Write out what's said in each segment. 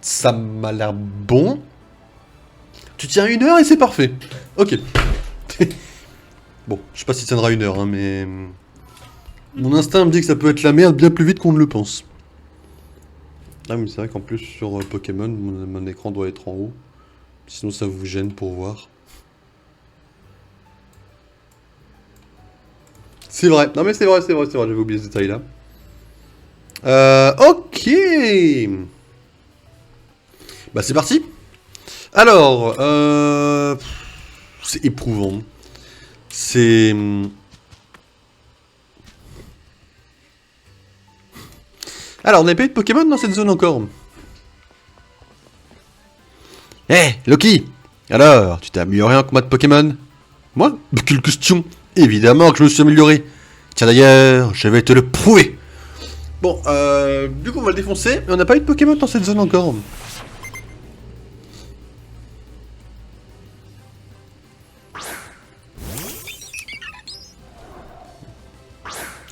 Ça m'a l'air bon. Tu tiens 1 heure et c'est parfait. Ok. Bon, je sais pas si ça tiendra 1 heure, hein, mais... Mon instinct me dit que ça peut être la merde bien plus vite qu'on ne le pense. Ah mais c'est vrai qu'en plus sur Pokémon, mon écran doit être en haut. Sinon ça vous gêne pour voir. C'est vrai. Non mais c'est vrai, j'avais oublié ce détail là. Ok. Bah c'est parti. Alors, c'est éprouvant. C'est... Alors, on n'a pas eu de Pokémon dans cette zone encore. Eh, hey, Loki. Alors, tu t'es amélioré en combat de Pokémon? Moi? Quelle question. Évidemment que je me suis amélioré. Tiens d'ailleurs, je vais te le prouver. Bon, du coup on va le défoncer, mais on n'a pas eu de Pokémon dans cette zone encore.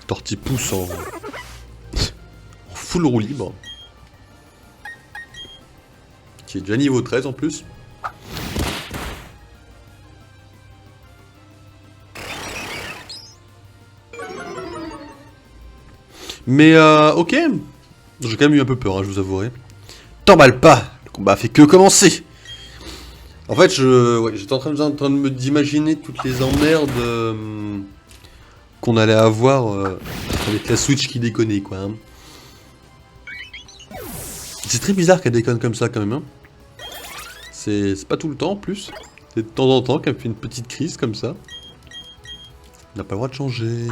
Tortipousse en full roue libre. Qui est déjà niveau 13 en plus. Mais ok. J'ai quand même eu un peu peur, hein, je vous avouerai. T'emballe pas, le combat fait que commencer. En fait, j'étais en train d'imaginer toutes les emmerdes qu'on allait avoir avec la Switch qui déconnait, quoi. Hein. C'est très bizarre qu'elle déconne comme ça, quand même. Hein. C'est pas tout le temps, en plus. C'est de temps en temps qu'elle fait une petite crise comme ça. On n'a pas le droit de changer.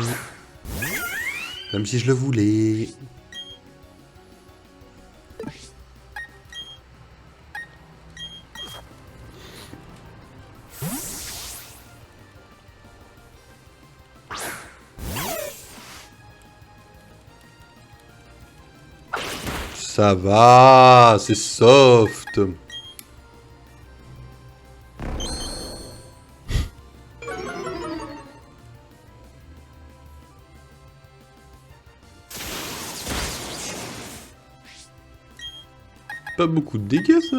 Même si je le voulais. Ça va, c'est soft. Pas beaucoup de dégâts, ça.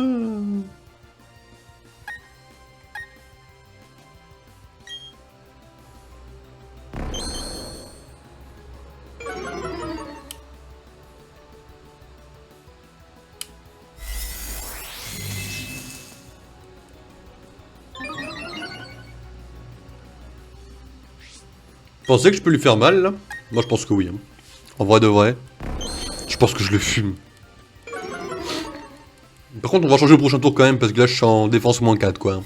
Vous pensez que je peux lui faire mal, là? Moi, je pense que oui. Hein. En vrai de vrai. Je pense que je le fume. Par contre, on va changer le prochain tour quand même, parce que là, je suis en défense -4, quoi.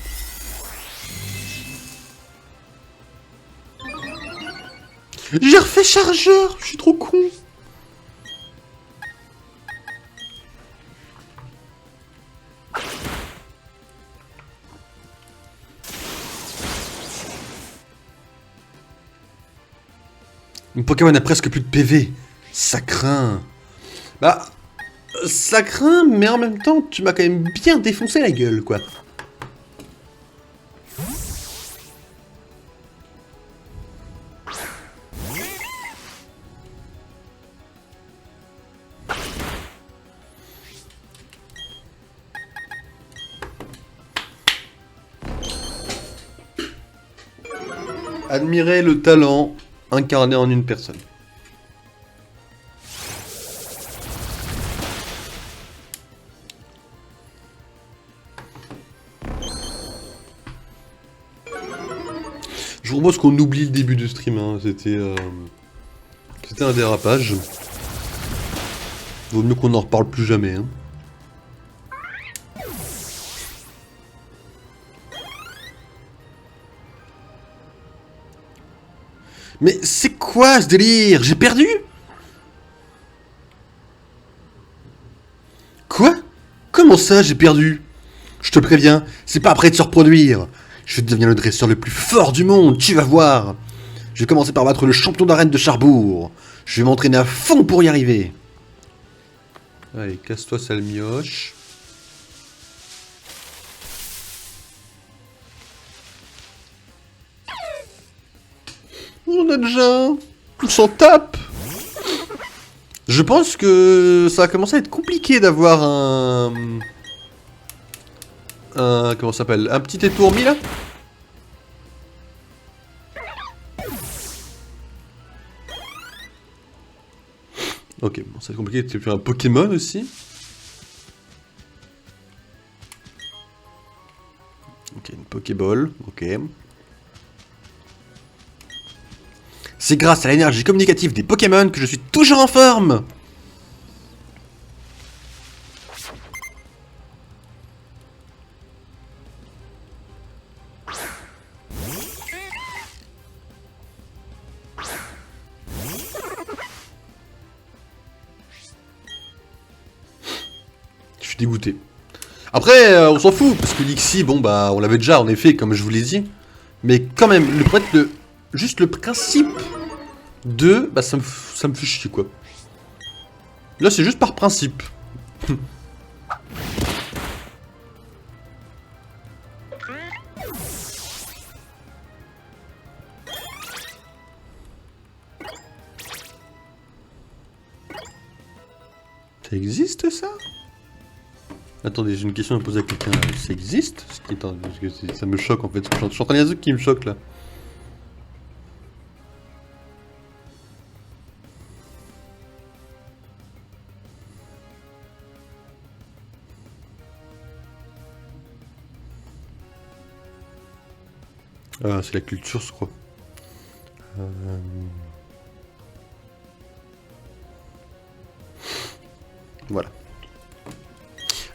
J'ai refait chargeur. Je suis trop con. Mon Pokémon a presque plus de PV. Ça craint. Bah, ça craint, mais en même temps, tu m'as quand même bien défoncé la gueule, quoi. Admirez le talent incarné en une personne. Je vous propose qu'on oublie le début du stream, hein. C'était un dérapage. Vaut mieux qu'on en reparle plus jamais. Hein. Mais c'est quoi ce délire? J'ai perdu? Quoi? Comment ça j'ai perdu? Je te préviens, c'est pas prêt de se reproduire. Je deviens le dresseur le plus fort du monde, tu vas voir. Je vais commencer par battre le champion d'arène de Charbourg. Je vais m'entraîner à fond pour y arriver. Allez, casse-toi, sale mioche. On a déjà un. On s'en tape. Je pense que ça va commencer à être compliqué d'avoir comment ça s'appelle? Un petit étourmi là? Ok, bon, ça va être compliqué de faire un Pokémon aussi. Ok, une Pokéball, ok. C'est grâce à l'énergie communicative des Pokémon que je suis toujours en forme! Je suis dégoûté. Après, on s'en fout, parce que l'Ixi, bon bah, on l'avait déjà en effet, comme je vous l'ai dit. Mais quand même, juste le principe de... Bah ça me fait chier quoi. Là c'est juste par principe. Ça existe ça? Attendez, j'ai une question à poser à quelqu'un. Ça existe? Attends, parce que ça me choque en fait. Je suis en train de dire un truc qui me choque là. Ah, c'est la culture, je crois. Voilà.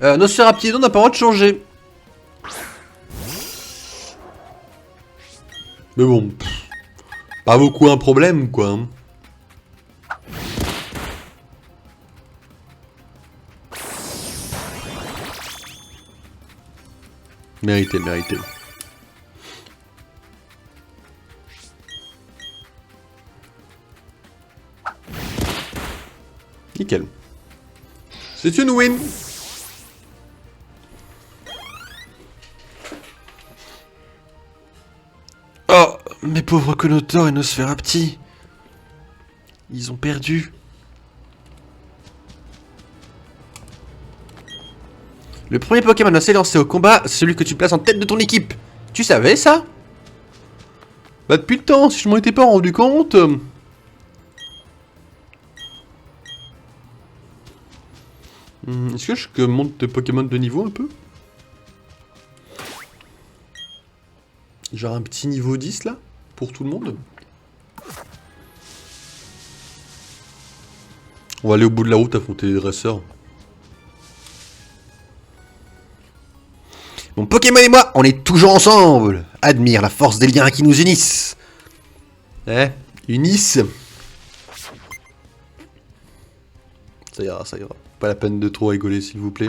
Nosferaptidon n'a pas le droit de changer. Mais bon, pas beaucoup un problème, quoi. Hein. Mérité, mérité. Nickel. C'est une win. Oh, mes pauvres Conotor et Nosferapti. Ils ont perdu. Le premier Pokémon à s'élancer au combat, c'est celui que tu places en tête de ton équipe. Tu savais ça? Bah depuis le temps, si je m'en étais pas rendu compte... Est-ce que je monte de Pokémon de niveau un peu? Genre un petit niveau 10 là? Pour tout le monde? On va aller au bout de la route affronter les dresseurs. Mon Pokémon et moi, on est toujours ensemble. Admire la force des liens qui nous unissent. Eh, unissent. Ça ira, ça ira. Pas la peine de trop rigoler, s'il vous plaît.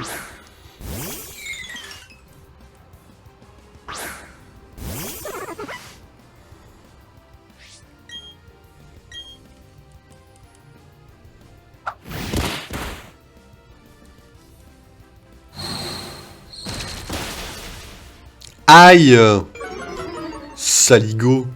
Aïe! Saligo.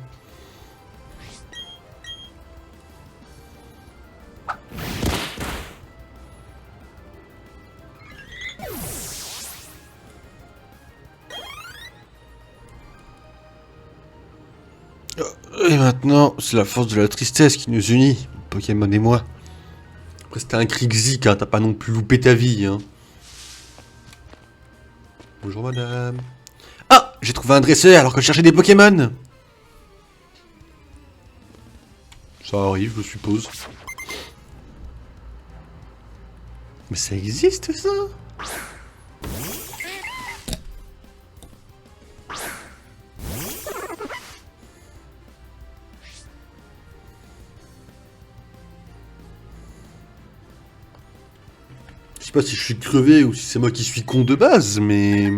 Et maintenant, c'est la force de la tristesse qui nous unit, Pokémon et moi. Après, c'était un Krixik, hein, t'as pas non plus loupé ta vie, hein. Bonjour madame. Ah! J'ai trouvé un dresseur alors que je cherchais des Pokémon! Ça arrive, je suppose. Mais ça existe, ça? Je sais pas si je suis crevé ou si c'est moi qui suis con de base, mais...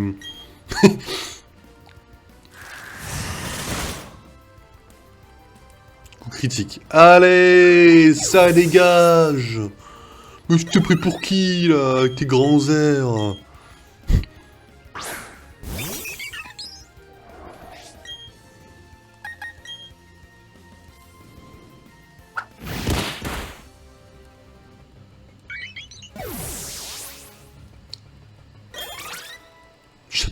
Coup critique. Allez, ça dégage! Mais je t'ai pris pour qui, là, avec tes grands airs?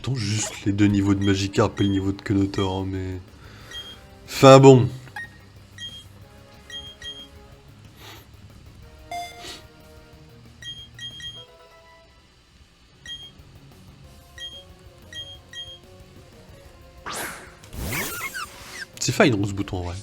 J'attends juste les 2 niveaux de Magikarp et le niveau de Quenotor, hein, mais... Enfin bon. C'est fine, ce bouton, en vrai.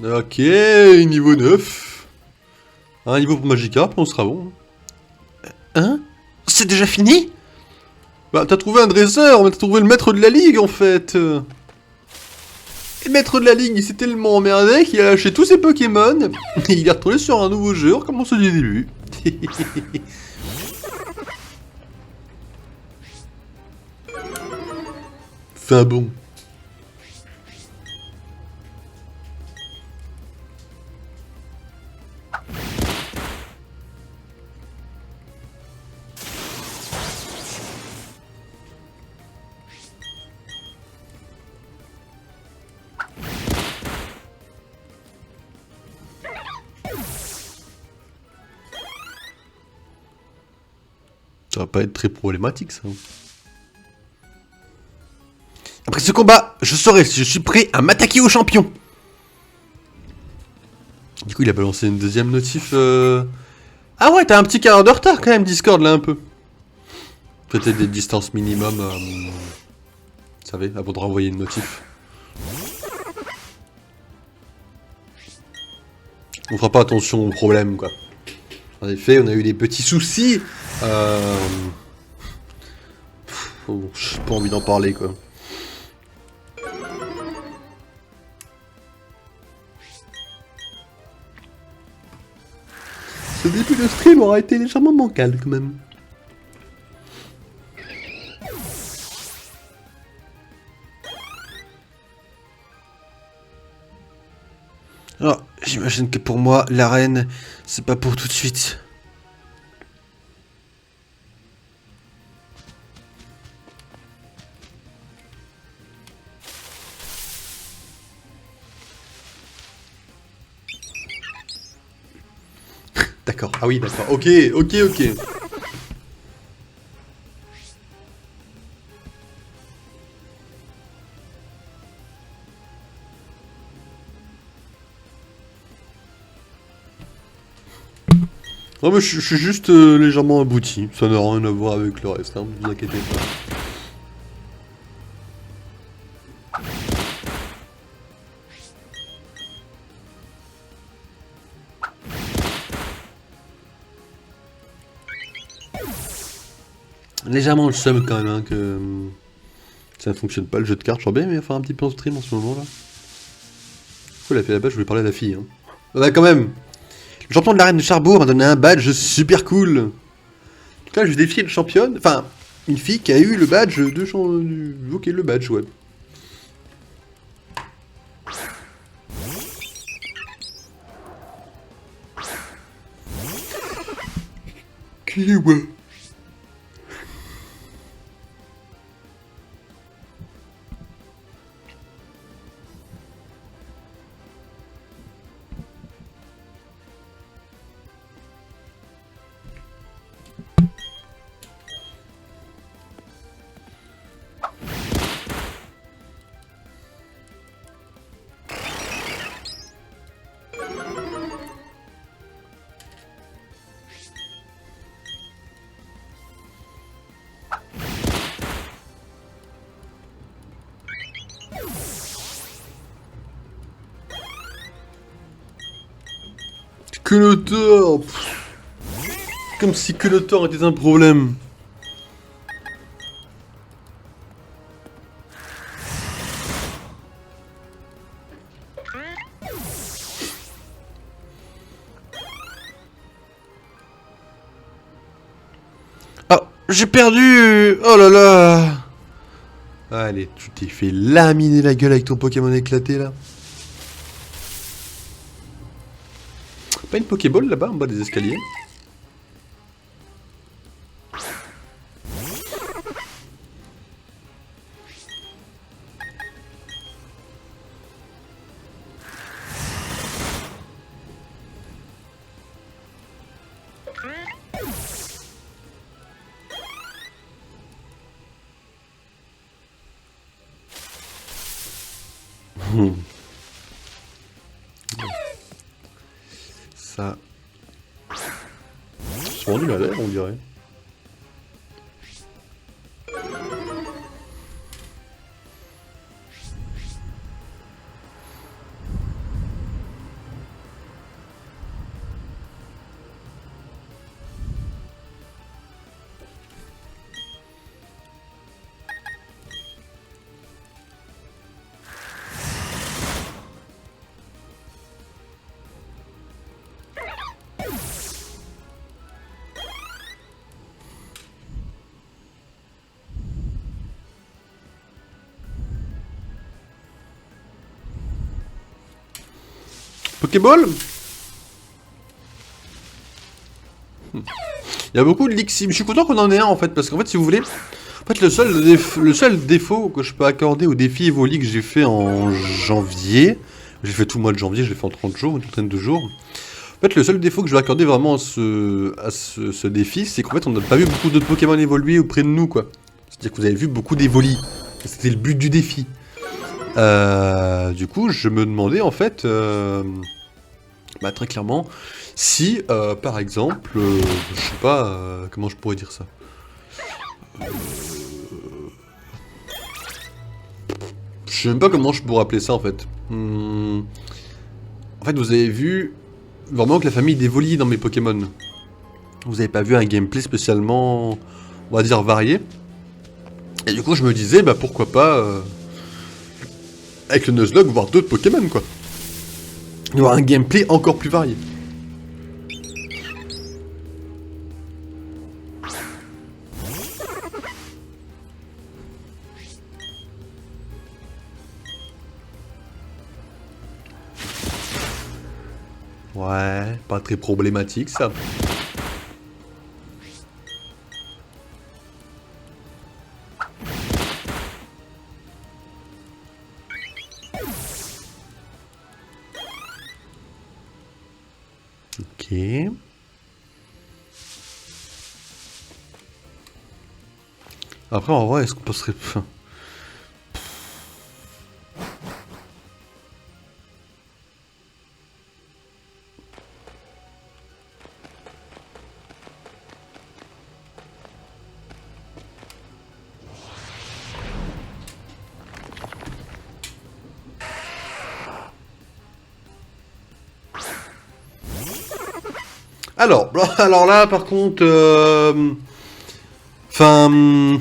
Ok, niveau 9. Un niveau pour Magikarp, on sera bon. Hein? C'est déjà fini? Bah, t'as trouvé un dresseur, mais t'as trouvé le maître de la ligue, en fait. Et le maître de la ligue, il s'est tellement emmerdé qu'il a lâché tous ses Pokémon, et il est retourné sur un nouveau jeu, comme on se dit au début. Enfin bon. Ça va pas être très problématique, ça. Après ce combat, je saurai si je suis prêt à m'attaquer aux champions. Du coup, il a balancé une deuxième notif. Ah ouais, t'as un petit quart d'heure de retard quand même, Discord, là, un peu. Peut-être des distances minimum, vous savez, avant de renvoyer une notif. On fera pas attention aux problèmes, quoi. En effet, on a eu des petits soucis. J'ai pas envie d'en parler, quoi. Ce début de stream aura été légèrement bancal, quand même. Alors, j'imagine que pour moi, l'arène, c'est pas pour tout de suite. D'accord, ah oui, d'accord, ok. Non mais je suis juste légèrement abouti, ça n'a rien à voir avec le reste, hein, ne vous inquiétez pas. Légèrement le seum quand même, hein, que ça ne fonctionne pas le jeu de cartes, j'aurais bien aimé faire un petit peu en stream en ce moment là. Pourquoi elle a fait la base, je voulais parler à la fille, hein. Bah quand même. Le champion de l'arène de Charbourg m'a donné un badge super cool. Donc là, je vais défier une championne, enfin, une fille qui a eu le badge de ok, le badge, ouais. Qui est ouais. Quenotor. Comme si Quenotor était un problème. Ah, j'ai perdu. Oh là là. Allez, tu t'es fait laminer la gueule avec ton Pokémon éclaté là. Pas une Pokéball là-bas en bas des escaliers? Hmm. Ça... C'est rendu la lèvre, on dirait. Pokéball. Il y a beaucoup de Lixim. Je suis content qu'on en ait un en fait, parce qu'en fait, si vous voulez, en fait, le seul défaut que je peux accorder au défi Evoli que j'ai fait en janvier, j'ai fait tout le mois de janvier, je l'ai fait en 30 jours, une trentaine de jours. En fait, le seul défaut que je vais accorder vraiment à ce défi, c'est qu'en fait, on n'a pas vu beaucoup d'autres Pokémon évoluer auprès de nous, quoi. C'est-à-dire que vous avez vu beaucoup d'Evoli. C'était le but du défi. Du coup, je me demandais en fait, bah, très clairement, si par exemple, je sais pas, comment je pourrais dire ça. Je sais même pas comment je pourrais appeler ça en fait. En fait, vous avez vu vraiment que la famille d'Evoli dans mes Pokémon. Vous avez pas vu un gameplay spécialement, on va dire, varié. Et du coup, je me disais, bah pourquoi pas, avec le Nuzlocke, voir d'autres Pokémon quoi. Il y aura un gameplay encore plus varié. Ouais, pas très problématique ça. Ok. Après, en vrai, est-ce qu'on passerait... Alors, alors là, par contre... Enfin...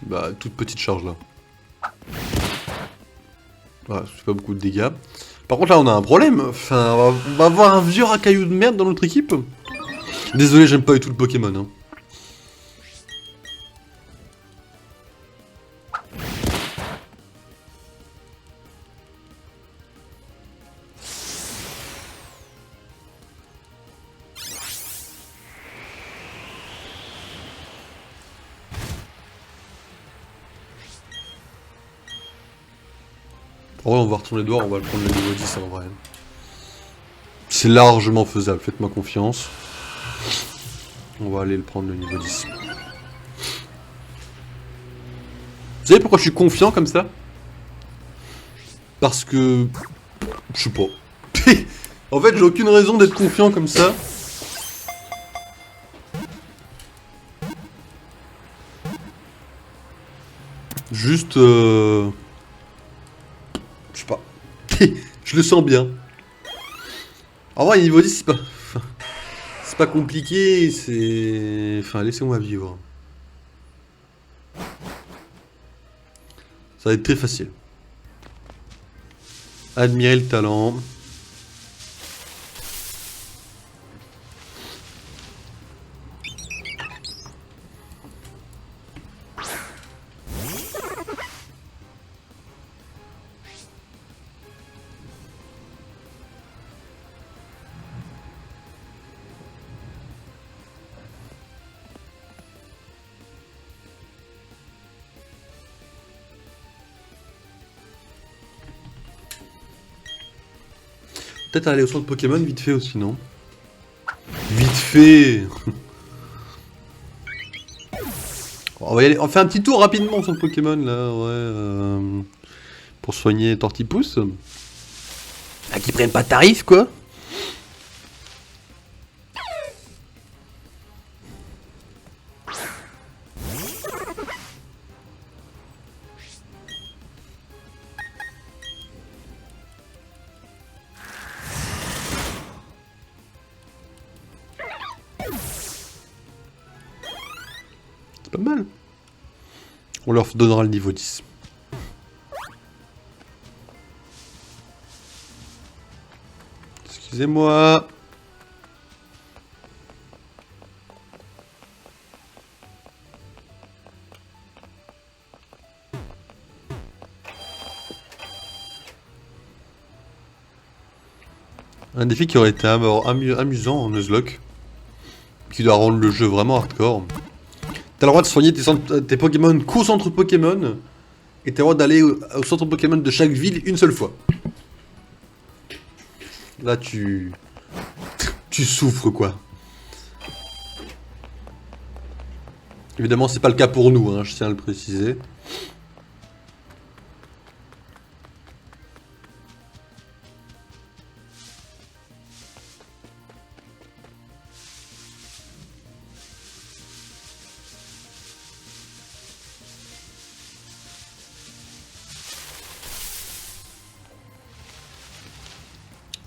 Bah, toute petite charge, là. Ouais, c'est pas beaucoup de dégâts. Par contre, là, on a un problème. Enfin, on va avoir un vieux racaillou de merde dans notre équipe. Désolé, j'aime pas du tout le Pokémon, hein. En vrai, on va retourner dehors, on va le prendre le niveau 10 en vrai. C'est largement faisable, faites-moi confiance. On va aller le prendre le niveau 10. Vous savez pourquoi je suis confiant comme ça? Parce que... Je sais pas. En fait, j'ai aucune raison d'être confiant comme ça. Juste... Je sais pas. Je le sens bien. En vrai, niveau 10, c'est pas... C'est pas compliqué, c'est... Enfin, laissez-moi vivre. Ça va être très facile. Admirer le talent. Peut-être aller au centre Pokémon vite fait aussi, non? Vite fait. On va y aller. On fait un petit tour rapidement au centre Pokémon là, ouais. pour soigner Tortipousse. Ah, qui prennent pas de tarif, quoi. C'est pas mal. On leur donnera le niveau 10. Excusez-moi. Un défi qui aurait été amusant en Nuzlocke. Qui doit rendre le jeu vraiment hardcore. T'as le droit de soigner tes Pokémon qu'au centre Pokémon. Et t'as le droit d'aller au centre Pokémon de chaque ville une seule fois. Là, tu souffres, quoi. Évidemment, c'est pas le cas pour nous, hein, je tiens à le préciser.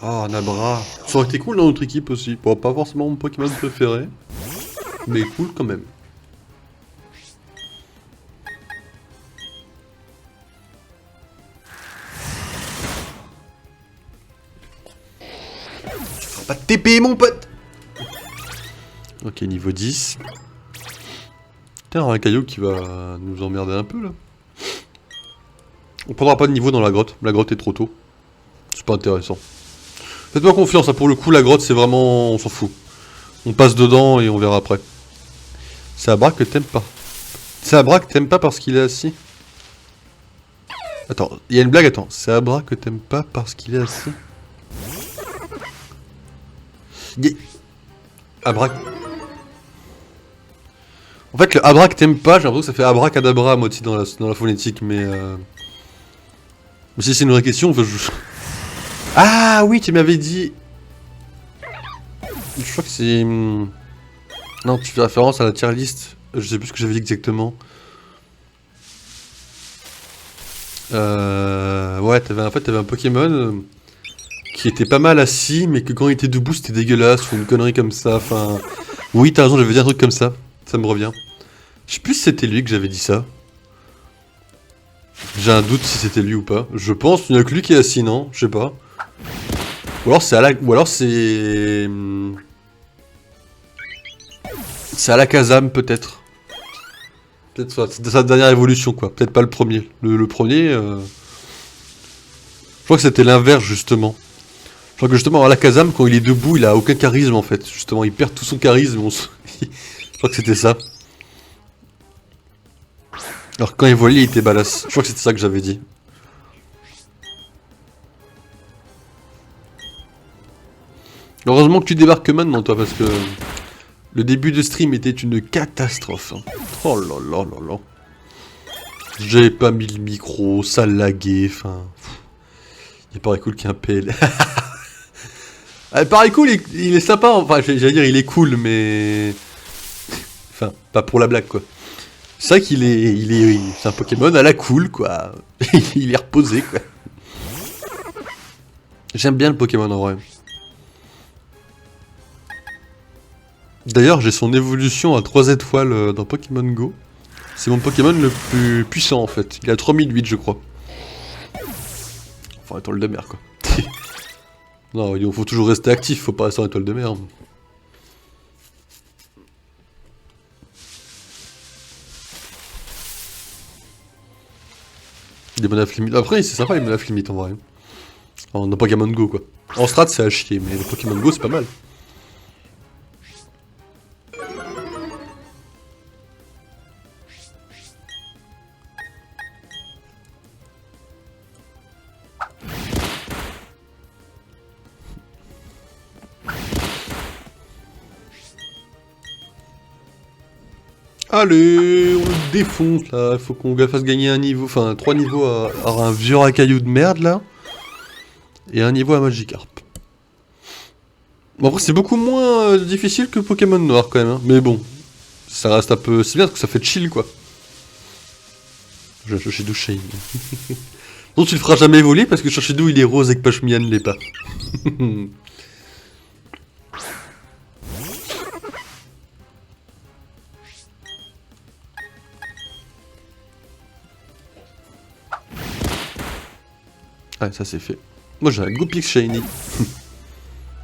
Ah, Nabra. Ça aurait été cool dans notre équipe aussi. Bon, pas forcément mon Pokémon préféré. Mais cool quand même. Tu feras pas de TP, mon pote. Ok, niveau 10. Putain, un caillou qui va nous emmerder un peu, là. On prendra pas de niveau dans la grotte. La grotte est trop tôt. C'est pas intéressant. Faites-moi confiance, hein, pour le coup, la grotte, c'est vraiment... On s'en fout. On passe dedans et on verra après. C'est Abra que t'aimes pas. C'est Abra que t'aimes pas parce qu'il est assis. Attends, il y a une blague, attends. C'est Abra que t'aimes pas parce qu'il est assis. Abra... En fait, le Abra que t'aimes pas, j'ai l'impression que ça fait Abracadabra à moitié dans la phonétique, mais... Mais si c'est une vraie question, enfin, Ah oui, tu m'avais dit... Je crois que c'est... Non, tu fais référence à la tier list. Je sais plus ce que j'avais dit exactement. Ouais, en fait, t'avais un Pokémon qui était pas mal assis, mais que quand il était debout, c'était dégueulasse, ou une connerie comme ça, enfin... Oui, t'as raison, j'avais dit un truc comme ça. Ça me revient. Je sais plus si c'était lui que j'avais dit ça. J'ai un doute si c'était lui ou pas. Je pense, il n'y a que lui qui est assis, non? Je sais pas. Ou alors c'est à la... Ou alors c'est... C'est à la Kazam, peut-être. Peut-être sa dernière évolution, quoi. Peut-être pas le premier. Le premier... Je crois que c'était l'inverse, justement. Je crois que justement, à la Kazam, quand il est debout, il a aucun charisme, en fait. Justement, il perd tout son charisme. Je crois que c'était ça. Alors quand il volait, il était badass. Je crois que c'était ça que j'avais dit. Heureusement que tu débarques maintenant, toi, parce que... Le début de stream était une catastrophe. Hein. Oh là là là là. J'avais pas mis le micro, ça laguait, enfin... Il paraît cool qu'il y ait un PL. Il paraît cool, il est sympa, enfin j'allais dire il est cool, mais... Enfin, pas pour la blague, quoi. C'est vrai qu'il est... C'est un Pokémon à la cool, quoi. Il est reposé, quoi. J'aime bien le Pokémon, en vrai. D'ailleurs, j'ai son évolution à 3 étoiles dans Pokémon Go. C'est mon Pokémon le plus puissant, en fait. Il a 3008, je crois. Enfin, étoile de mer, quoi. Non, il faut toujours rester actif, faut pas rester en étoile de mer. Des manaf limite. Après, c'est sympa les manaf limite en vrai. En Pokémon Go, quoi. En strat, c'est à chier, mais le Pokémon Go, c'est pas mal. Allez, on le défonce là, il faut qu'on le fasse gagner un niveau, enfin 3 niveaux à un vieux racaillou de merde là. Et un niveau à Magikarp. Bon après c'est beaucoup moins difficile que Pokémon Noir quand même, hein. Mais bon, ça reste un peu... C'est bien parce que ça fait chill quoi. Je vais chercher d'où Shane. Donc tu le feras jamais voler parce que chercher d'où il est rose et que Pashmian ne l'est pas. Ah, ça c'est fait. Moi j'ai un Goupix Shiny.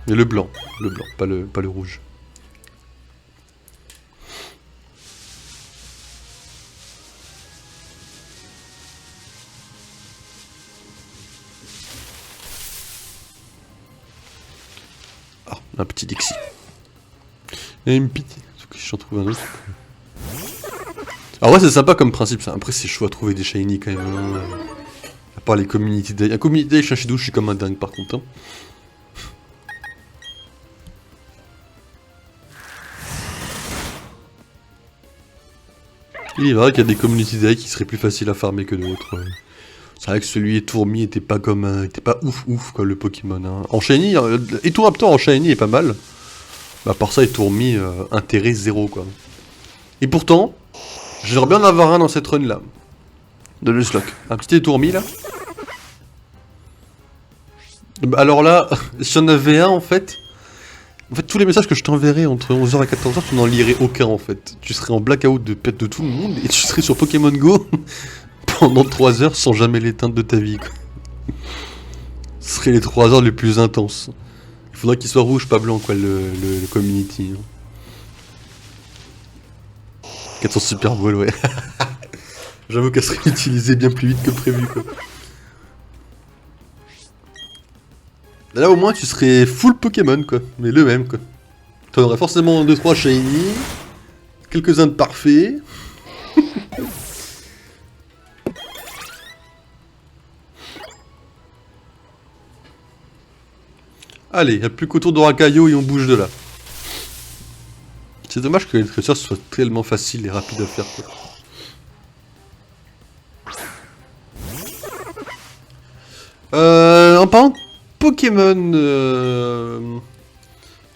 Mais le blanc, pas le rouge. Ah, un petit Dixie. Et une pitié. Faut que j'en trouve un autre. Alors ouais c'est sympa comme principe ça. Après c'est chaud à trouver des Shiny quand même. Hein. À part les Community Day. Un Community Day chez Douche, je suis comme un dingue par contre. Hein. Il est vrai qu'il y a des Community Day qui seraient plus faciles à farmer que d'autres. C'est vrai que celui Tourmi était pas comme était pas ouf quoi le Pokémon. Hein. En Shiny, Etouraptor en Shiny est pas mal. Bah par ça Tourmi intérêt zéro quoi. Et pourtant, j'aimerais bien en avoir un dans cette run là. De Nuzlocke. Un petit Etourmi là. Bah, alors là, si j'en avais un en fait tous les messages que je t'enverrais entre 11h et 14h, tu n'en lirais aucun en fait. Tu serais en blackout de pète de tout le monde et tu serais sur Pokémon Go pendant 3 heures sans jamais l'éteindre de ta vie quoi. Ce seraient les 3 heures les plus intenses. Il faudrait qu'il soit rouge, pas blanc quoi le community. Hein. 400 Super Ball, ouais. J'avoue qu'elle serait utilisée bien plus vite que prévu quoi. Là au moins tu serais full Pokémon quoi, mais le même quoi. T'en aurais forcément 2-3 shiny, quelques-uns de parfaits. Allez, y'a plus qu'autour de Racaillou et on bouge de là. C'est dommage que les trésors soient tellement faciles et rapides à faire quoi. En parlant de Pokémon,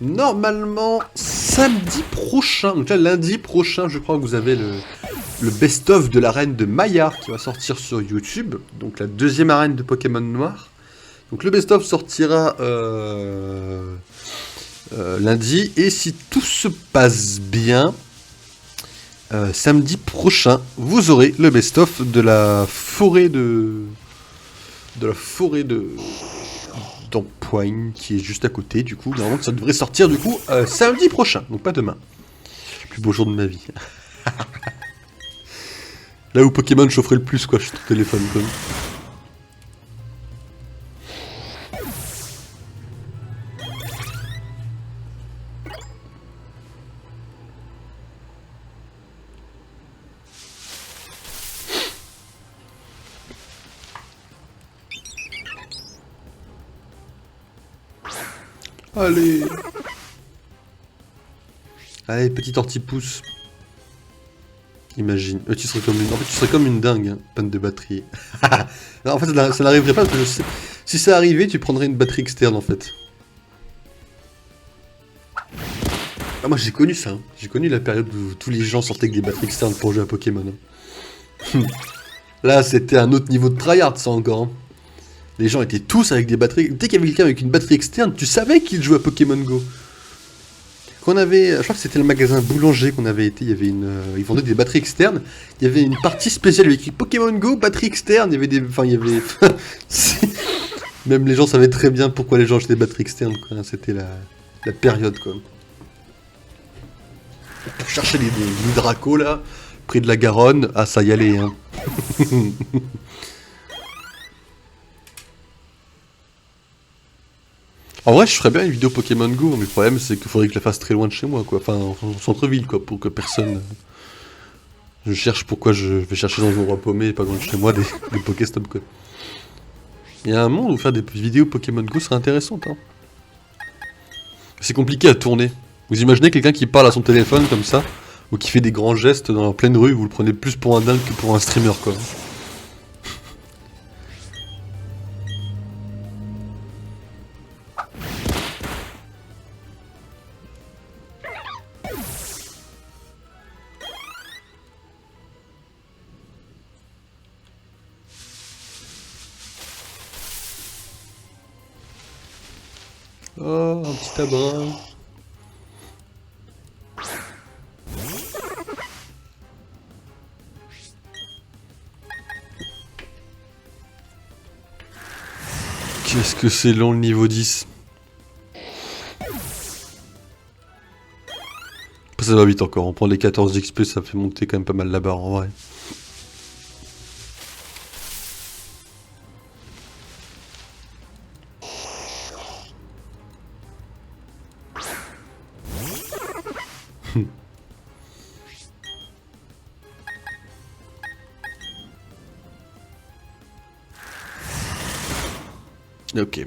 normalement samedi prochain, donc là lundi prochain, je crois que vous avez le best-of de l'arène de Maillard qui va sortir sur YouTube, donc la deuxième arène de Pokémon Noir. Donc le best-of sortira lundi, et si tout se passe bien, samedi prochain, vous aurez le best-of de la forêt d'Empoigne qui est juste à côté. Du coup, normalement, ça devrait sortir du coup samedi prochain, donc pas demain. Le plus beau jour de ma vie. Là où Pokémon chaufferait le plus, quoi, je suis au téléphone, quoi. Allez. Allez, petit ortipousse. Imagine. Tu serais comme une... En fait, tu serais comme une dingue, hein. Panne de batterie. Non, en fait, ça n'arriverait pas parce que je sais... Si ça arrivait, tu prendrais une batterie externe, en fait. Ah, moi, j'ai connu ça. Hein. J'ai connu la période où tous les gens sortaient avec des batteries externes pour jouer à Pokémon. Hein. Là, c'était un autre niveau de tryhard, ça, encore. Hein. Les gens étaient tous avec des batteries... Dès qu'il y avait quelqu'un avec une batterie externe, tu savais qu'il jouait à Pokémon Go. Qu'on avait... Je crois que c'était le magasin Boulanger qu'on avait été, il y avait une... Ils vendaient des batteries externes. Il y avait une partie spéciale avec écrit Pokémon Go, batterie externe. Il y avait des... Enfin, il y avait... Même les gens savaient très bien pourquoi les gens achetaient des batteries externes, quoi. C'était la période, quoi. Pour chercher les dracos, là, près de la Garonne, ah, ça y allait, hein. En vrai, je ferais bien une vidéo Pokémon Go, mais le problème, c'est qu'il faudrait que je la fasse très loin de chez moi, quoi. Enfin, en centre-ville, quoi, pour que personne... Je cherche pourquoi je vais chercher dans un endroit paumé et pas loin de chez moi des Pokéstop, quoi. Il y a un monde où faire des vidéos Pokémon Go serait intéressant, hein. C'est compliqué à tourner. Vous imaginez quelqu'un qui parle à son téléphone comme ça, Ou qui fait des grands gestes dans la pleine rue, vous le prenez plus pour un dingue que pour un streamer, quoi. Oh, un petit abrin. Qu'est-ce que c'est long le niveau 10. Ça va vite encore, on prend les 14 d'XP, ça fait monter quand même pas mal la barre en vrai. Ok.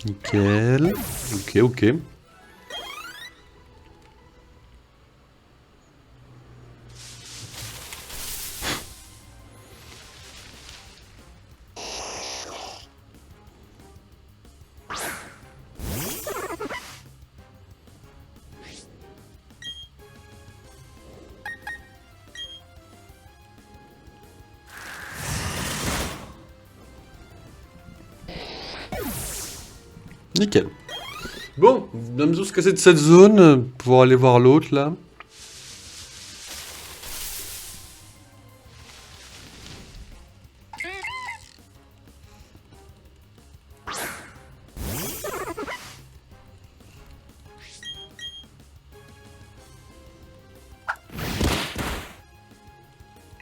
Nickel. Ok, ok. Nickel. Bon, on va se casser de cette zone pour aller voir l'autre là.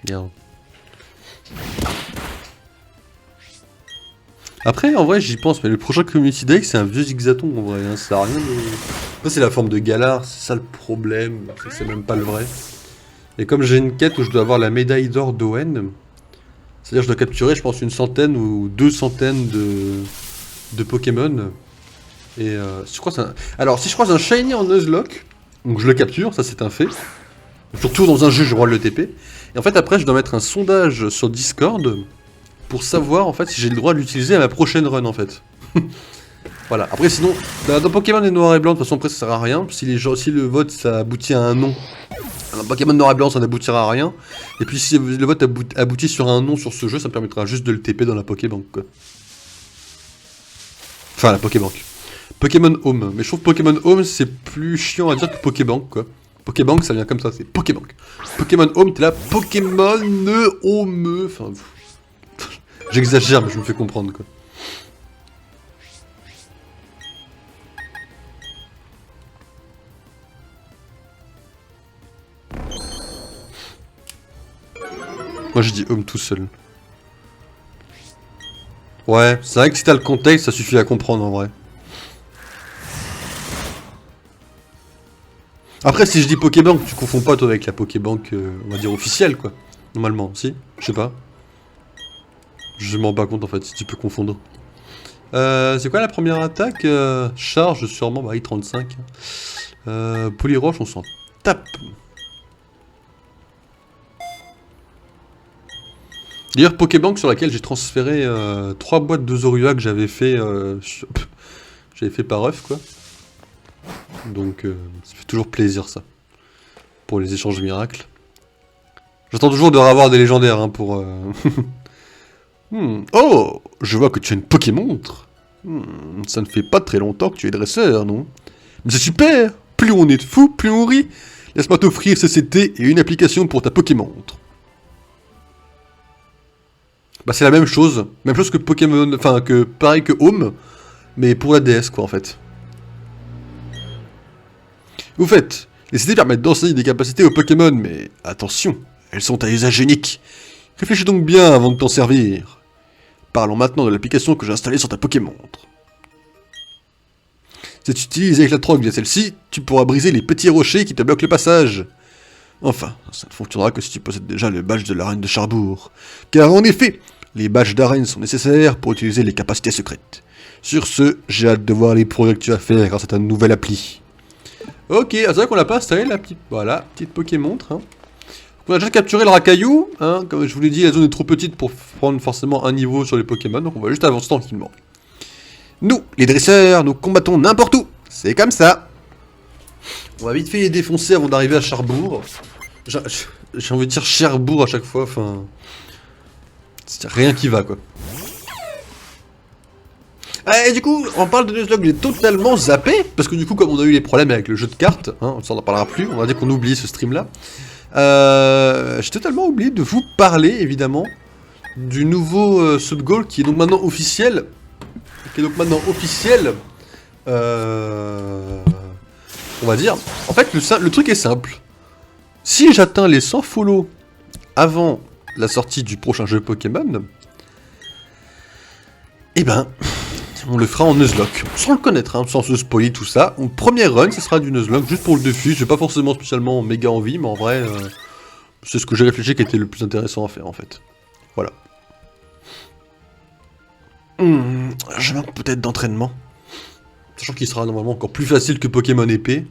Bien. Après, en vrai, j'y pense, mais le prochain Community Day, c'est un vieux Zigzaton, en vrai, hein, ça a rien de... Après, c'est la forme de Galar, c'est ça le problème, c'est même pas le vrai. Et comme j'ai une quête où je dois avoir la médaille d'or d'Owen, c'est-à-dire que je dois capturer, je pense, une centaine ou 200 de Pokémon. Et si je croise un... Alors, si je croise un Shiny en Nuzlocke, donc je le capture, ça c'est un fait. Surtout dans un jeu, j'ai le droit de le TP. Et en fait, après, je dois mettre un sondage sur Discord pour savoir en fait si j'ai le droit de l'utiliser à ma prochaine run en fait. Voilà. Après sinon, dans Pokémon et Noir et Blanc, de toute façon après ça sert à rien. Si le vote ça aboutit à un non, dans Pokémon Noir et Blanc ça n'aboutira à rien. Et puis si le vote aboutit sur un non sur ce jeu, ça me permettra juste de le TP dans la Pokébank quoi. Enfin la Pokébank. Pokémon Home. Mais je trouve Pokémon Home c'est plus chiant à dire que Pokébank quoi. Pokébank ça vient comme ça, c'est Pokébank. Pokémon Home t'es là, Pokémon Home. Enfin... J'exagère, mais je me fais comprendre, quoi. Moi, je dis homme tout seul. Ouais, c'est vrai que si t'as le contexte, ça suffit à comprendre, en vrai. Après, si je dis Pokébank, tu confonds pas, toi, avec la Pokébank, on va dire, officielle, quoi. Normalement, si. Je sais pas. Je m'en bats compte, en fait, si tu peux confondre. C'est quoi la première attaque Charge, sûrement, bah, I-35. Polyroche, on s'en tape. D'ailleurs, Pokébank sur laquelle j'ai transféré 3 boîtes de Zorua que j'avais fait, par œuf, quoi. Donc, ça fait toujours plaisir, ça. Pour les échanges miracles. J'attends toujours de revoir des légendaires, hein, pour... Oh, je vois que tu as une Pokémontre. Ça ne fait pas très longtemps que tu es dresseur, non? Mais c'est super. Plus on est de fous, plus on rit. Laisse-moi t'offrir CCT et une application pour ta Pokémontre. Bah c'est la même chose que Pokémon, enfin que pareil que Home, mais pour la DS quoi en fait. Au fait, les CCT permettent d'enseigner des capacités aux Pokémon, mais attention, elles sont à usage unique. Réfléchis donc bien avant de t'en servir. Parlons maintenant de l'application que j'ai installée sur ta Pokémontre. Si tu utilises avec la trogue via celle-ci, tu pourras briser les petits rochers qui te bloquent le passage. Enfin, ça ne fonctionnera que si tu possèdes déjà le badge de l'arène de Charbourg. Car en effet, les badges d'arène sont nécessaires pour utiliser les capacités secrètes. Sur ce, j'ai hâte de voir les progrès que tu vas faire grâce à ta nouvelle appli. Ok, c'est vrai qu'on l'a pas installé la petite... Voilà, petite Pokémontre. Hein. On a déjà capturé le Racaillou. Hein. Comme je vous l'ai dit, la zone est trop petite pour prendre forcément un niveau sur les Pokémon. Donc on va juste avancer tranquillement. Nous, les dresseurs, nous combattons n'importe où. C'est comme ça. On va vite fait les défoncer avant d'arriver à Charbourg. J'ai envie de dire Cherbourg à chaque fois, enfin... C'est rien qui va, quoi. Ah, et du coup, on parle de Nuzlocke, j'ai totalement zappé, parce que du coup, comme on a eu les problèmes avec le jeu de cartes, hein, ça on n'en parlera plus, on va dire qu'on oublie ce stream-là. J'ai totalement oublié de vous parler, évidemment, du nouveau Sub-Goal qui est donc maintenant officiel. On va dire. En fait, le truc est simple. Si j'atteins les 100 follow avant la sortie du prochain jeu Pokémon, eh ben, on le fera en Nuzlocke. Sans le connaître, hein, sans se spoiler tout ça. Mon premier run, ce sera du Nuzlocke, juste pour le défi. J'ai pas forcément spécialement méga envie, mais en vrai, c'est ce que j'ai réfléchi qui était le plus intéressant à faire, en fait. Voilà. Je manque peut-être d'entraînement. Sachant qu'il sera normalement encore plus facile que Pokémon épée.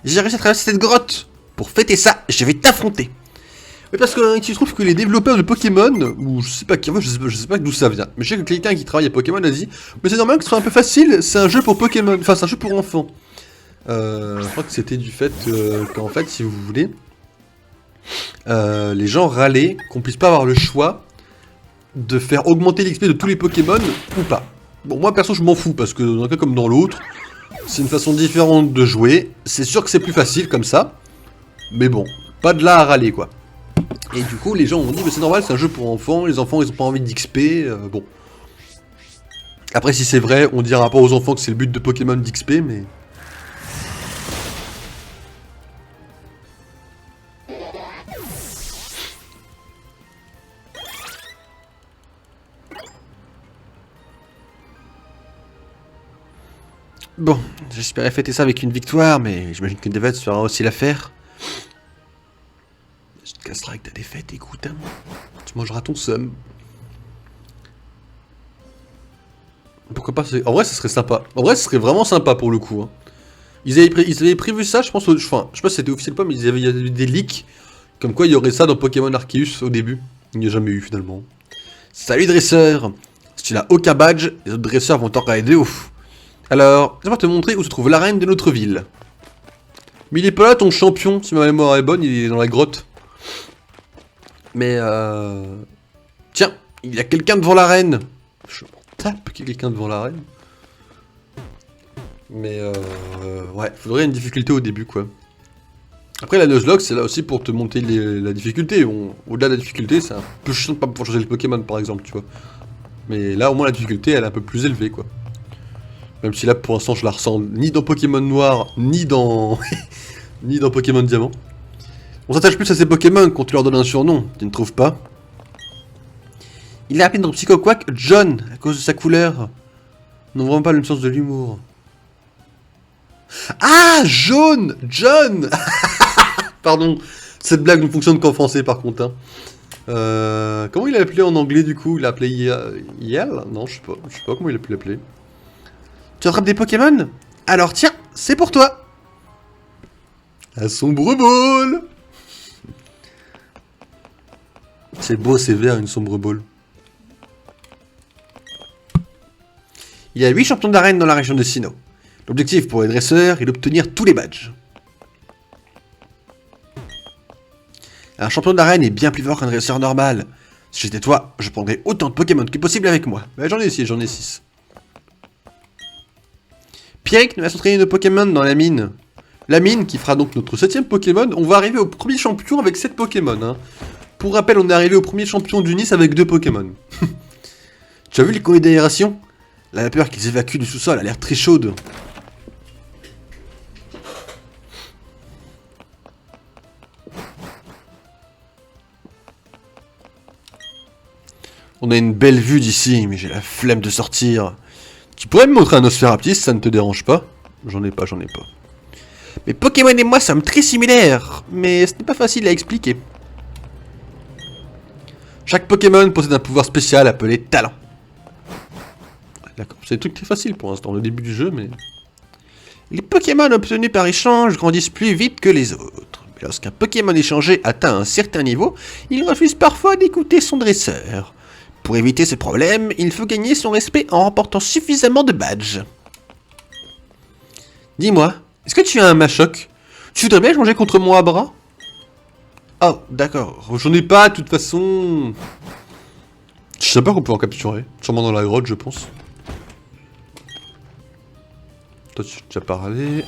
J'ai réussi à traverser cette grotte. Pour fêter ça, je vais t'affronter. Oui, parce qu'il se trouve que les développeurs de Pokémon, ou je sais pas qui, en fait, je sais pas d'où ça vient, mais je sais que quelqu'un qui travaille à Pokémon a dit, mais c'est normal que ce soit un peu facile, c'est un jeu pour Pokémon, enfin c'est un jeu pour enfants. Je crois que c'était du fait qu'en fait, si vous voulez, les gens râlaient qu'on puisse pas avoir le choix de faire augmenter l'XP de tous les Pokémon ou pas. Bon, moi perso, je m'en fous parce que dans un cas comme dans l'autre, c'est une façon différente de jouer. C'est sûr que c'est plus facile comme ça, mais bon, pas de là à râler quoi. Et du coup, les gens ont dit, mais c'est normal, c'est un jeu pour enfants, les enfants ils ont pas envie d'XP, bon. Après, si c'est vrai, on dira pas aux enfants que c'est le but de Pokémon d'XP, mais... Bon, j'espérais fêter ça avec une victoire, mais j'imagine qu'une défaite sera aussi l'affaire. Je te casserai avec ta défaite, écoute, hein. Tu mangeras ton seum. Pourquoi pas, en vrai, ça serait sympa. En vrai, ce serait vraiment sympa pour le coup. Hein. Ils avaient prévu ça, je pense, enfin, je sais pas si c'était officiel ou pas, mais il y avait eu des leaks. Comme quoi, il y aurait ça dans Pokémon Arceus au début. Il n'y a jamais eu, finalement. Salut, dresseur. Si tu n'as aucun badge, les autres dresseurs vont t'en raider de ouf. Alors, je vais te montrer où se trouve l'arène de notre ville. Mais il est pas là, ton champion, si ma mémoire est bonne, il est dans la grotte. Mais tiens, il y a quelqu'un devant l'arène. Je m'en tape qu'il y ait quelqu'un devant l'arène. Mais ouais, faudrait une difficulté au début, quoi. Après, la Nuzlocke, c'est là aussi pour te monter la difficulté. Au-delà de la difficulté, c'est un peu chiant de pas pouvoir changer le Pokémon, par exemple, tu vois. Mais là, au moins, la difficulté, elle est un peu plus élevée, quoi. Même si là, pour l'instant, je la ressens ni dans Pokémon Noir, ni dans... ni dans Pokémon Diamant. On s'attache plus à ces Pokémon quand tu leur donnes un surnom, tu ne trouves pas? Il a appelé notre Psychoquack John, à cause de sa couleur. Non, vraiment pas le sens de l'humour. Ah, jaune! John! Pardon, cette blague ne fonctionne qu'en français par contre. Hein. Comment il a appelé en anglais du coup? Il a appelé Yell? Non, je sais pas comment il a pu l'appeler. Tu attrapes des Pokémon? Alors tiens, c'est pour toi! Un sombre ball! C'est beau, c'est vert, une sombre ball. Il y a 8 champions d'arène dans la région de Sinnoh. L'objectif pour les dresseurs est d'obtenir tous les badges. Un champion d'arène est bien plus fort qu'un dresseur normal. Si j'étais toi, je prendrais autant de Pokémon que possible avec moi. Mais j'en ai 6. Pierrick nous va s'entraîner nos Pokémon dans la mine. La mine, qui fera donc notre 7ème Pokémon, on va arriver au premier champion avec 7 Pokémon. Hein. Pour rappel, on est arrivé au premier champion du Nice avec 2 Pokémon. Tu as vu les colliers d'aération? La vapeur qu'ils évacuent du sous-sol a l'air très chaude. On a une belle vue d'ici, mais j'ai la flemme de sortir. Tu pourrais me montrer un Nosferaptis, ça ne te dérange pas? J'en ai pas. Mes Pokémon et moi sommes très similaires, mais ce n'est pas facile à expliquer. Chaque Pokémon possède un pouvoir spécial appelé talent. D'accord, c'est des trucs très faciles pour l'instant, le début du jeu, mais... Les Pokémon obtenus par échange grandissent plus vite que les autres. Mais lorsqu'un Pokémon échangé atteint un certain niveau, il refuse parfois d'écouter son dresseur. Pour éviter ce problème, il faut gagner son respect en remportant suffisamment de badges. Dis-moi, est-ce que tu as un Machoc? Tu voudrais bien échanger contre mon Abra? Oh, d'accord. J'en ai pas, de toute façon... Je sais pas qu'on peut en capturer. Sûrement dans la grotte, je pense. Toi, tu as déjà parlé.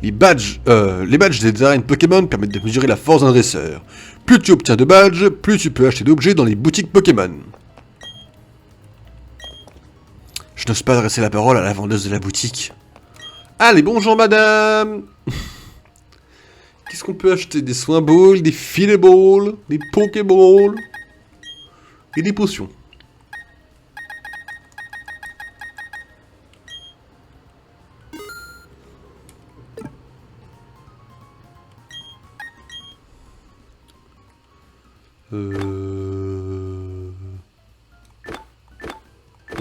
Les badges des arènes Pokémon permettent de mesurer la force d'un dresseur. Plus tu obtiens de badges, plus tu peux acheter d'objets dans les boutiques Pokémon. Je n'ose pas adresser la parole à la vendeuse de la boutique. Allez, bonjour madame. Qu'est-ce qu'on peut acheter? Des soins balls, des filet balls, des pokéballs et des potions.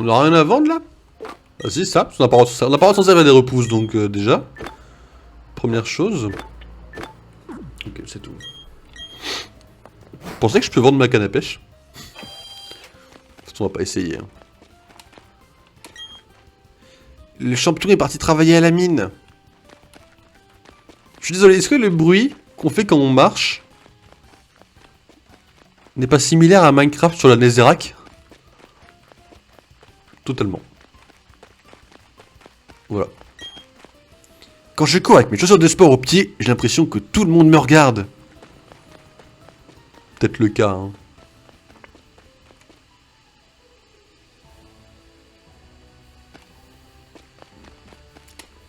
On n'a rien à vendre là? Ah si, ça, on n'a pas s'en servir des repousses donc déjà. Première chose. Ok, c'est tout. Vous pensez que je peux vendre ma canne à pêche? On va pas essayer. Hein. Le champion est parti travailler à la mine. Je suis désolé, est-ce que le bruit qu'on fait quand on marche n'est pas similaire à Minecraft sur la Netherrack? Totalement. Voilà. Quand je cours avec mes chaussures de sport aux pieds, j'ai l'impression que tout le monde me regarde. Peut-être le cas, hein.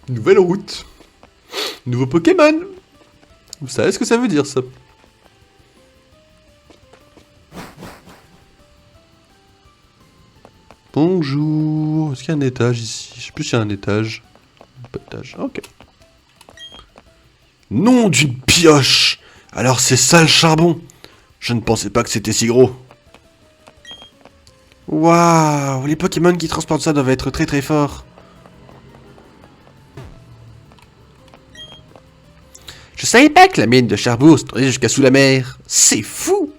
Nouvelle route. Nouveau Pokémon. Vous savez ce que ça veut dire, ça? Bonjour. Est-ce qu'il y a un étage ici? Je sais plus s'il y a un étage. Pas d'étage. Ok. Nom d'une pioche! Alors c'est ça le charbon! Je ne pensais pas que c'était si gros. Waouh! Les Pokémon qui transportent ça doivent être très très forts. Je savais pas que la mine de charbon se trouvait jusqu'à sous la mer. C'est fou!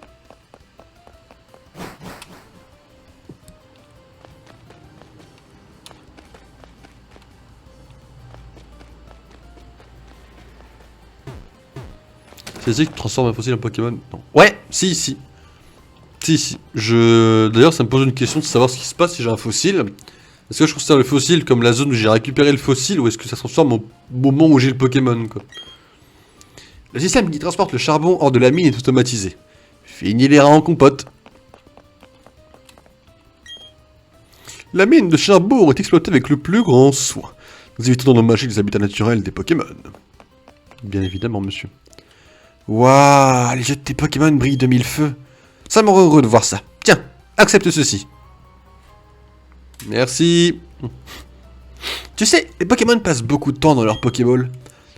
C'est ça qui transforme un fossile en Pokémon? Non. Ouais, si. Si. D'ailleurs, ça me pose une question de savoir ce qui se passe si j'ai un fossile. Est-ce que je considère le fossile comme la zone où j'ai récupéré le fossile ou est-ce que ça se transforme au moment où j'ai le Pokémon, quoi? Le système qui transporte le charbon hors de la mine est automatisé. Fini les rats en compote. La mine de charbon est exploitée avec le plus grand soin. Nous évitons d'endommager les habitats naturels des Pokémon. Bien évidemment, monsieur. Waouh, les jeux de tes Pokémon brillent de mille feux. Ça me rend heureux de voir ça. Tiens, accepte ceci. Merci. Tu sais, les Pokémon passent beaucoup de temps dans leur Pokéball.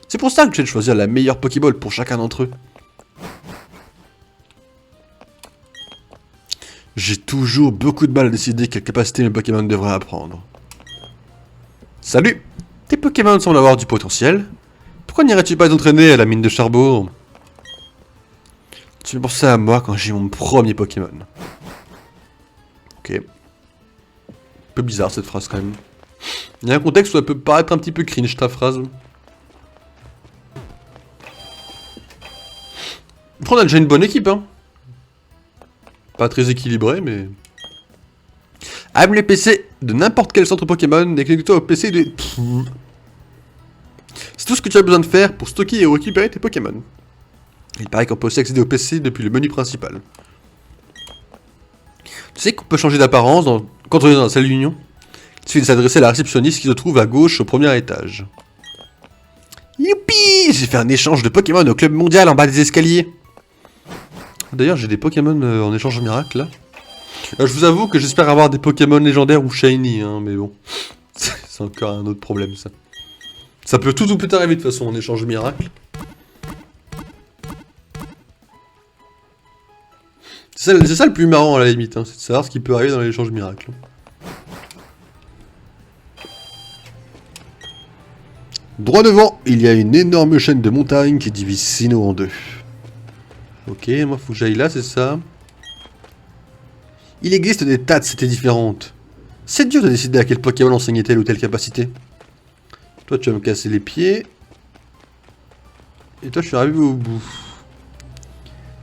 C'est pour ça que je vais choisir la meilleure Pokéball pour chacun d'entre eux. J'ai toujours beaucoup de mal à décider quelle capacité mes Pokémon devraient apprendre. Salut! Tes Pokémon semblent avoir du potentiel. Pourquoi n'irais-tu pas t'entraîner à la mine de charbon? Tu me pensais à moi quand j'ai mon premier Pokémon. Ok. Un peu bizarre cette phrase quand même. Il y a un contexte où elle peut paraître un petit peu cringe ta phrase. On a déjà une bonne équipe, hein. Pas très équilibré, mais... Aime les PC de n'importe quel centre Pokémon et connecte-toi au PC de... C'est tout ce que tu as besoin de faire pour stocker et récupérer tes Pokémon. Il paraît qu'on peut aussi accéder au PC depuis le menu principal. Tu sais qu'on peut changer d'apparence quand on est dans la salle d'union? Il suffit de s'adresser à la réceptionniste qui se trouve à gauche au premier étage. Youpi! J'ai fait un échange de Pokémon au club mondial en bas des escaliers. D'ailleurs, j'ai des Pokémon en échange miracle, là. Je vous avoue que j'espère avoir des Pokémon légendaires ou shiny, hein, mais bon. C'est encore un autre problème, ça. Ça peut tout ou plus arriver, de toute façon, en échange miracle. C'est ça le plus marrant, à la limite, hein, c'est de savoir ce qui peut arriver dans l'échange miracle. Droit devant, il y a une énorme chaîne de montagnes qui divise Sinnoh en deux. Ok, moi faut que j'aille là, c'est ça. Il existe des tas de cités différentes. C'est dur de décider à quel Pokémon enseigner telle ou telle capacité. Toi tu vas me casser les pieds. Et toi je suis arrivé au bout.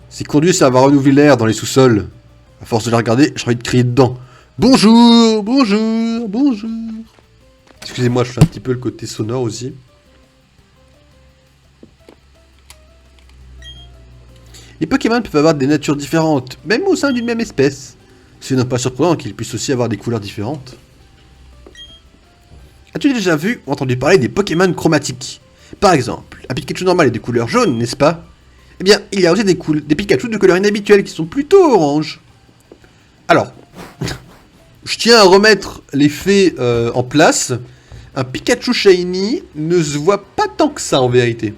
Ces conduits servent à renouveler l'air dans les sous-sols. À force de les regarder, j'ai envie de crier dedans. Bonjour, bonjour, bonjour. Excusez-moi, je fais un petit peu le côté sonore aussi. Les Pokémon peuvent avoir des natures différentes, même au sein d'une même espèce. Ce n'est pas surprenant qu'ils puissent aussi avoir des couleurs différentes. As-tu déjà vu ou entendu parler des Pokémon chromatiques? Par exemple, un Pikachu normal est de couleur jaune, n'est-ce pas? Eh bien, il y a aussi des Pikachu de couleur inhabituelle qui sont plutôt orange. Alors, je tiens à remettre les faits en place. Un Pikachu Shiny ne se voit pas tant que ça en vérité.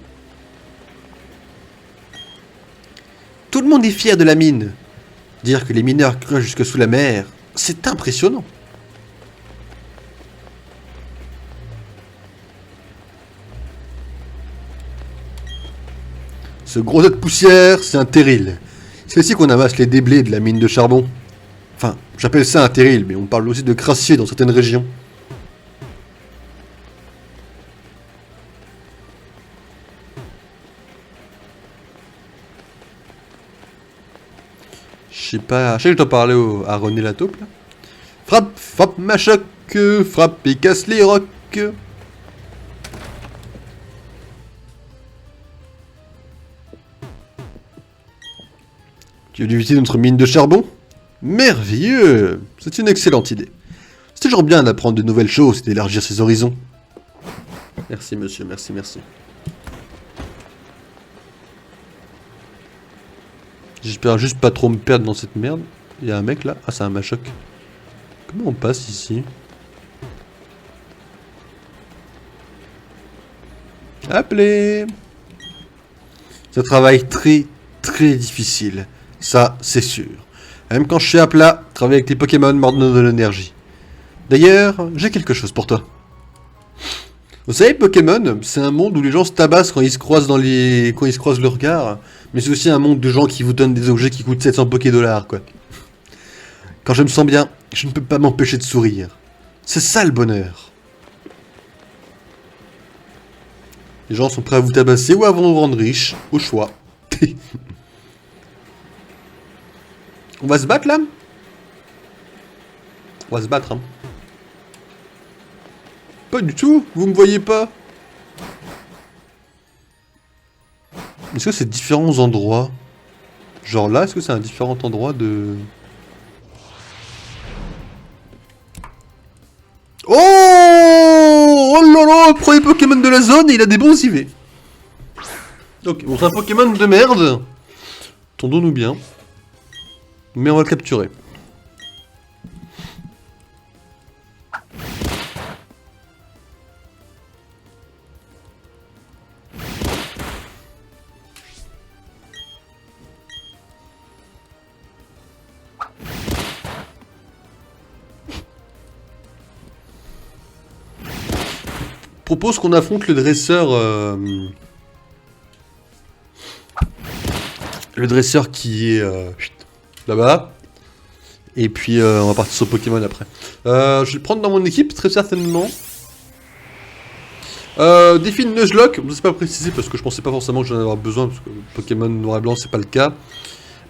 Tout le monde est fier de la mine. Dire que les mineurs creusent jusque sous la mer, c'est impressionnant. Ce gros tas de poussière, c'est un terril. C'est ici qu'on amasse les déblais de la mine de charbon. Enfin, j'appelle ça un terril, mais on parle aussi de crassier dans certaines régions. Je sais pas, je sais que je dois parler à René la taupe là. Frappe, frappe ma choc, frappe et casse les rocs. Tu veux visiter notre mine de charbon? Merveilleux! C'est une excellente idée. C'est toujours bien d'apprendre de nouvelles choses et d'élargir ses horizons. Merci monsieur, merci, merci. J'espère juste pas trop me perdre dans cette merde. Il y a un mec là. Ah, c'est un Machoc. Comment on passe ici? Appelez! C'est un travail très, très difficile. Ça, c'est sûr. Même quand je suis à plat, travailler avec les Pokémon m'ordonne de l'énergie. D'ailleurs, j'ai quelque chose pour toi. Vous savez, Pokémon, c'est un monde où les gens se tabassent quand ils se croisent dans les... quand ils se croisent le regard. Mais c'est aussi un monde de gens qui vous donnent des objets qui coûtent 700 Poké-dollars, quoi. Quand je me sens bien, je ne peux pas m'empêcher de sourire. C'est ça le bonheur. Les gens sont prêts à vous tabasser ou à vous rendre riche, au choix. On va se battre, là? On va se battre, hein. Pas du tout, vous me voyez pas. Est-ce que c'est différents endroits? Genre là, est-ce que c'est un différent endroit de... Oh! Oh là là, le premier Pokémon de la zone et il a des bons IV. Ok, bon c'est un Pokémon de merde. Tendons-nous bien. Mais on va le capturer. Propose qu'on affronte le dresseur... Le dresseur qui est là-bas. Et puis on va partir sur Pokémon après. Je vais le prendre dans mon équipe, très certainement. Défi de Nuzlocke, je ne sais pas préciser parce que je pensais pas forcément que j'en avoir besoin, parce que Pokémon noir et blanc c'est pas le cas.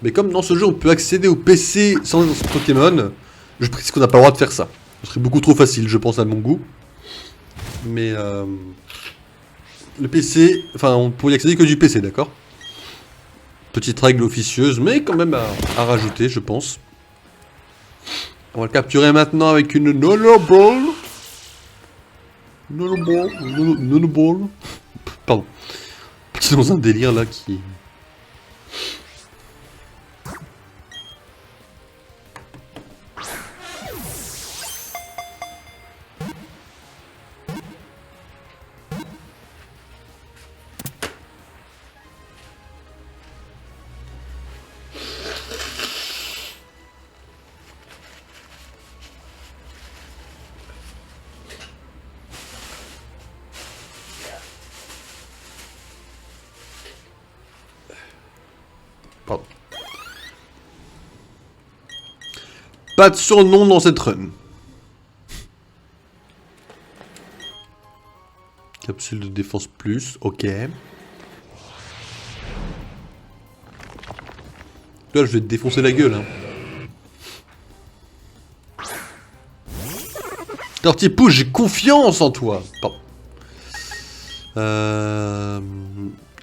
Mais comme dans ce jeu on peut accéder au PC sans Pokémon, je précise qu'on n'a pas le droit de faire ça. Ce serait beaucoup trop facile, je pense, à mon goût. Mais le PC, enfin on pourrait y accéder que du PC, d'accord? Petite règle officieuse, mais quand même à rajouter, je pense. On va le capturer maintenant avec une Nonoball. Nonoball. Pardon. Petit dans un délire là qui... Pardon. Pas de surnom dans cette run. Capsule de défense plus, ok. Là, je vais te défoncer la gueule. Hein. Tortipouche, j'ai confiance en toi. Pardon.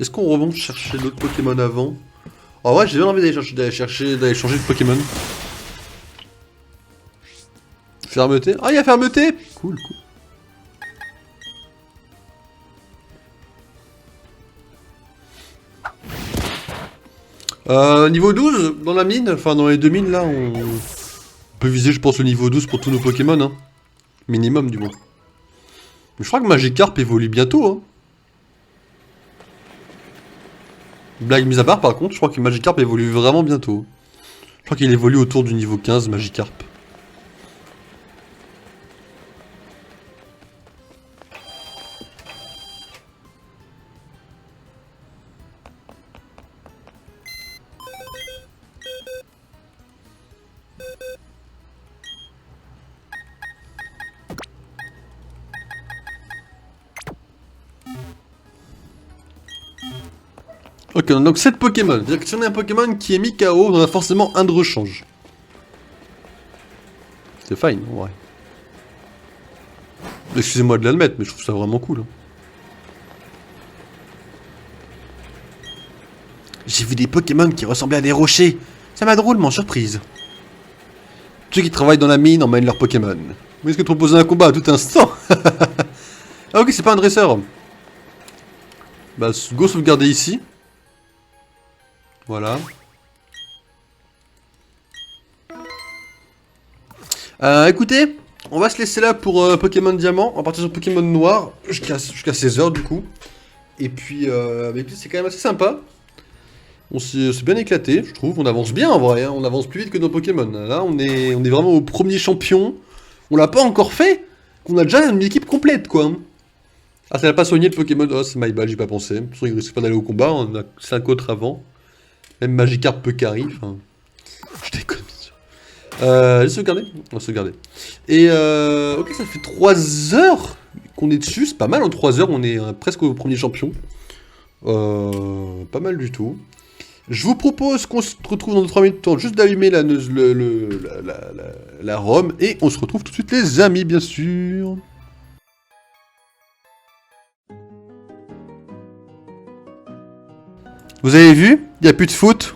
Est-ce qu'on remonte chercher d'autres Pokémon avant? En vrai, j'ai bien envie d'aller changer de Pokémon. Fermeté. Ah, il y a fermeté. Cool, cool. Niveau 12, dans la mine, enfin dans les deux mines là, on peut viser je pense le niveau 12 pour tous nos Pokémon, hein. Minimum du moins. Mais je crois que Magikarp évolue bientôt, hein. Blague mise à part par contre, je crois que Magikarp évolue vraiment bientôt. Je crois qu'il évolue autour du niveau 15, Magikarp. Ok, donc 7 Pokémon. C'est-à-dire que si on a un Pokémon qui est mis KO, on a forcément un de rechange. C'est fine, ouais. Excusez-moi de l'admettre, mais je trouve ça vraiment cool. Hein. J'ai vu des Pokémon qui ressemblaient à des rochers. Ça m'a drôlement surprise. Ceux qui travaillent dans la mine emmènent leurs Pokémon. Mais est-ce que tu proposes un combat à tout instant? Ah ok, c'est pas un dresseur. Bah, go sauvegarder ici. Voilà. Écoutez, on va se laisser là pour Pokémon Diamant. On va partir sur Pokémon Noir jusqu'à 16h du coup. Et puis, c'est quand même assez sympa. On s'est bien éclaté, je trouve. On avance bien en vrai, hein. On avance plus vite que nos Pokémon. Là, on est vraiment au premier champion. On l'a pas encore fait. On a déjà une équipe complète, quoi. Ah, ça n'a pas soigné le Pokémon. Oh, c'est my bad, j'y ai pas pensé. De toute façon, il risque pas d'aller au combat. On a 5 autres avant. Même Magikarp peut carry. Enfin, je déconne, bien sûr. J'ai sauvegardé. On va sauvegarder. Et ok, ça fait 3 heures qu'on est dessus. C'est pas mal en 3 heures. On est presque au premier champion. Pas mal du tout. Je vous propose qu'on se retrouve dans 3 minutes, juste d'allumer la ROM, et on se retrouve tout de suite les amis, bien sûr. Vous avez vu? Il n'y a plus de foot.